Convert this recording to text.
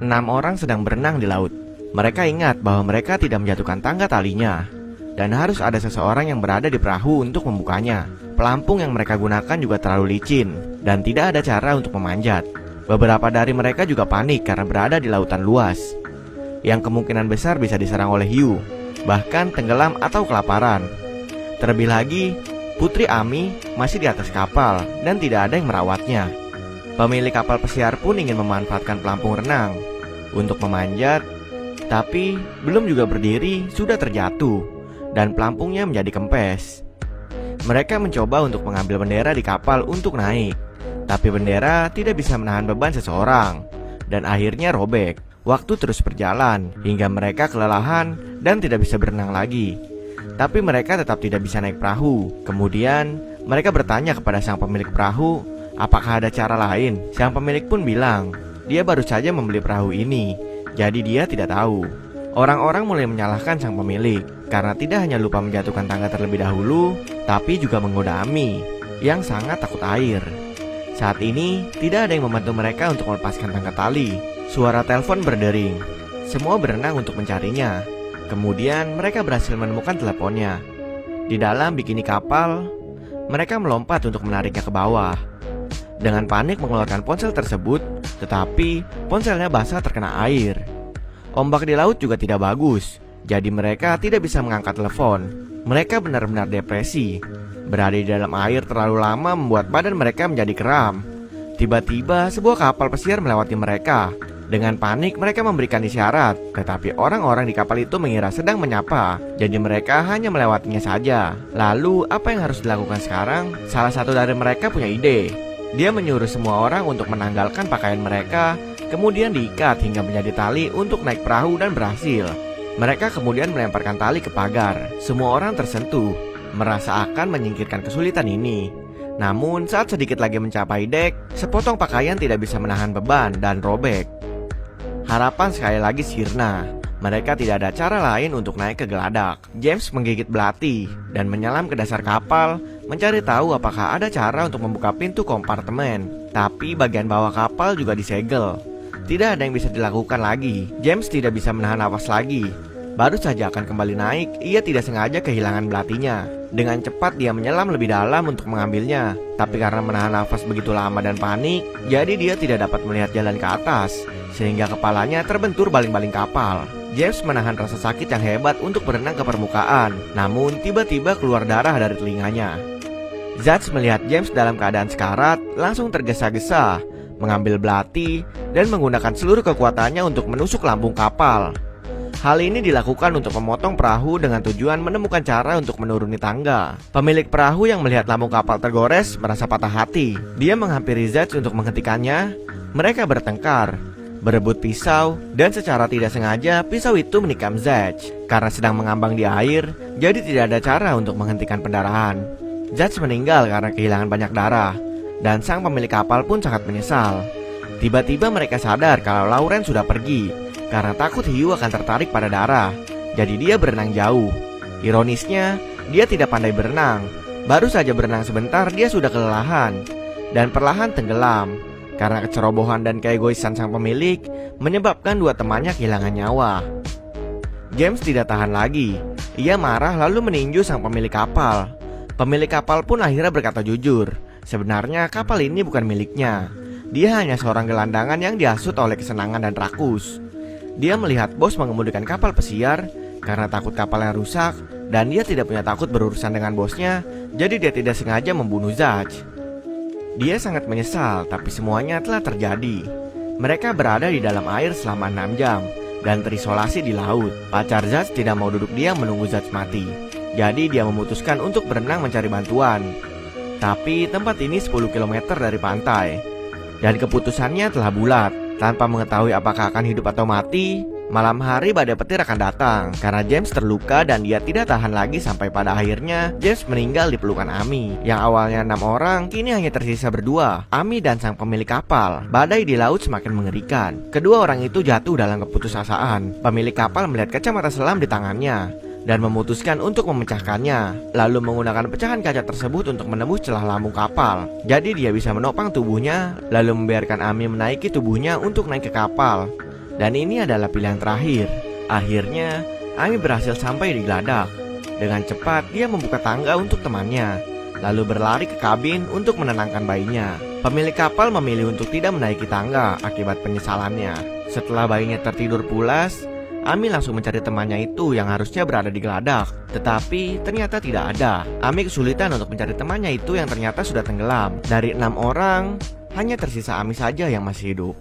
6 orang sedang berenang di laut. Mereka ingat bahwa mereka tidak menjatuhkan tangga talinya, dan harus ada seseorang yang berada di perahu untuk membukanya. Pelampung yang mereka gunakan juga terlalu licin, dan tidak ada cara untuk memanjat. Beberapa dari mereka juga panik karena berada di lautan luas, yang kemungkinan besar bisa diserang oleh hiu, bahkan tenggelam atau kelaparan. Terlebih lagi, Putri Ami masih di atas kapal dan tidak ada yang merawatnya. Pemilik kapal pesiar pun ingin memanfaatkan pelampung renang untuk memanjat, tapi belum juga berdiri sudah terjatuh dan pelampungnya menjadi kempes. Mereka mencoba untuk mengambil bendera di kapal untuk naik, tapi bendera tidak bisa menahan beban seseorang dan akhirnya robek. Waktu terus berjalan hingga mereka kelelahan dan tidak bisa berenang lagi. Tapi mereka tetap tidak bisa naik perahu. Kemudian mereka bertanya kepada sang pemilik perahu, apakah ada cara lain? Sang pemilik pun bilang, dia baru saja membeli perahu ini, jadi dia tidak tahu. Orang-orang mulai menyalahkan sang pemilik karena tidak hanya lupa menjatuhkan tangga terlebih dahulu, tapi juga menggoda Ami yang sangat takut air. Saat ini tidak ada yang membantu mereka untuk melepaskan tangga tali. Suara telepon berdering. Semua berenang untuk mencarinya. Kemudian mereka berhasil menemukan teleponnya. Di dalam bikini kapal, mereka melompat untuk menariknya ke bawah. Dengan panik mengeluarkan ponsel tersebut, tetapi ponselnya basah terkena air. Ombak di laut juga tidak bagus, jadi mereka tidak bisa mengangkat telepon. Mereka benar-benar depresi. Berada di dalam air terlalu lama membuat badan mereka menjadi kram. Tiba-tiba sebuah kapal pesiar melewati mereka. Dengan panik mereka memberikan isyarat, tetapi orang-orang di kapal itu mengira sedang menyapa, jadi mereka hanya melewatinya saja. Lalu apa yang harus dilakukan sekarang? Salah satu dari mereka punya ide. Dia menyuruh semua orang untuk menanggalkan pakaian mereka, kemudian diikat hingga menjadi tali untuk naik perahu dan berhasil. Mereka kemudian melemparkan tali ke pagar. Semua orang tersentuh, merasa akan menyingkirkan kesulitan ini. Namun saat sedikit lagi mencapai dek, sepotong pakaian tidak bisa menahan beban dan robek. Harapan sekali lagi sirna. Mereka tidak ada cara lain untuk naik ke geladak. James menggigit belati dan menyelam ke dasar kapal, mencari tahu apakah ada cara untuk membuka pintu kompartemen. Tapi bagian bawah kapal juga disegel. Tidak ada yang bisa dilakukan lagi. James tidak bisa menahan nafas lagi. Baru saja akan kembali naik, ia tidak sengaja kehilangan belatinya. Dengan cepat dia menyelam lebih dalam untuk mengambilnya. Tapi karena menahan nafas begitu lama dan panik, jadi dia tidak dapat melihat jalan ke atas, sehingga kepalanya terbentur baling-baling kapal. James menahan rasa sakit yang hebat untuk berenang ke permukaan. Namun tiba-tiba keluar darah dari telinganya. Zach melihat James dalam keadaan sekarat, langsung tergesa-gesa mengambil belati dan menggunakan seluruh kekuatannya untuk menusuk lambung kapal. Hal ini dilakukan untuk memotong perahu dengan tujuan menemukan cara untuk menuruni tangga. Pemilik perahu yang melihat lambung kapal tergores merasa patah hati. Dia menghampiri Zach untuk menghentikannya. Mereka bertengkar, berebut pisau, dan secara tidak sengaja pisau itu menikam Zach. Karena sedang mengambang di air, jadi tidak ada cara untuk menghentikan pendarahan. Zach meninggal karena kehilangan banyak darah, dan sang pemilik kapal pun sangat menyesal. Tiba-tiba mereka sadar kalau Lauren sudah pergi karena takut hiu akan tertarik pada darah. Jadi dia berenang jauh. Ironisnya, dia tidak pandai berenang. Baru saja berenang sebentar dia sudah kelelahan dan perlahan tenggelam. Karena kecerobohan dan keegoisan sang pemilik menyebabkan dua temannya kehilangan nyawa. James tidak tahan lagi. Ia marah lalu meninju sang pemilik kapal. Pemilik kapal pun akhirnya berkata jujur, sebenarnya kapal ini bukan miliknya. Dia hanya seorang gelandangan yang dihasut oleh kesenangan dan rakus. Dia melihat bos mengemudikan kapal pesiar karena takut kapalnya rusak, dan dia tidak punya takut berurusan dengan bosnya, jadi dia tidak sengaja membunuh Zach. Dia sangat menyesal, tapi semuanya telah terjadi. Mereka berada di dalam air selama 6 jam dan terisolasi di laut. Pacar Zach tidak mau duduk diam menunggu Zach mati, jadi dia memutuskan untuk berenang mencari bantuan. Tapi tempat ini 10 km dari pantai, dan keputusannya telah bulat. Tanpa mengetahui apakah akan hidup atau mati, malam hari badai petir akan datang. Karena James terluka dan dia tidak tahan lagi, sampai pada akhirnya James meninggal di pelukan Ami. Yang awalnya 6 orang, kini hanya tersisa berdua, Ami dan sang pemilik kapal. Badai di laut semakin mengerikan. Kedua orang itu jatuh dalam keputusasaan. Pemilik kapal melihat kacamata selam di tangannya dan memutuskan untuk memecahkannya, lalu menggunakan pecahan kaca tersebut untuk menembus celah lambung kapal. Jadi dia bisa menopang tubuhnya, lalu membiarkan Ami menaiki tubuhnya untuk naik ke kapal. Dan ini adalah pilihan terakhir. Akhirnya, Ami berhasil sampai di geladak. Dengan cepat, dia membuka tangga untuk temannya, lalu berlari ke kabin untuk menenangkan bayinya. Pemilik kapal memilih untuk tidak menaiki tangga akibat penyesalannya. Setelah bayinya tertidur pulas, Ami langsung mencari temannya itu yang harusnya berada di geladak. Tetapi ternyata tidak ada. Ami kesulitan untuk mencari temannya itu yang ternyata sudah tenggelam. Dari 6 orang, hanya tersisa Ami saja yang masih hidup.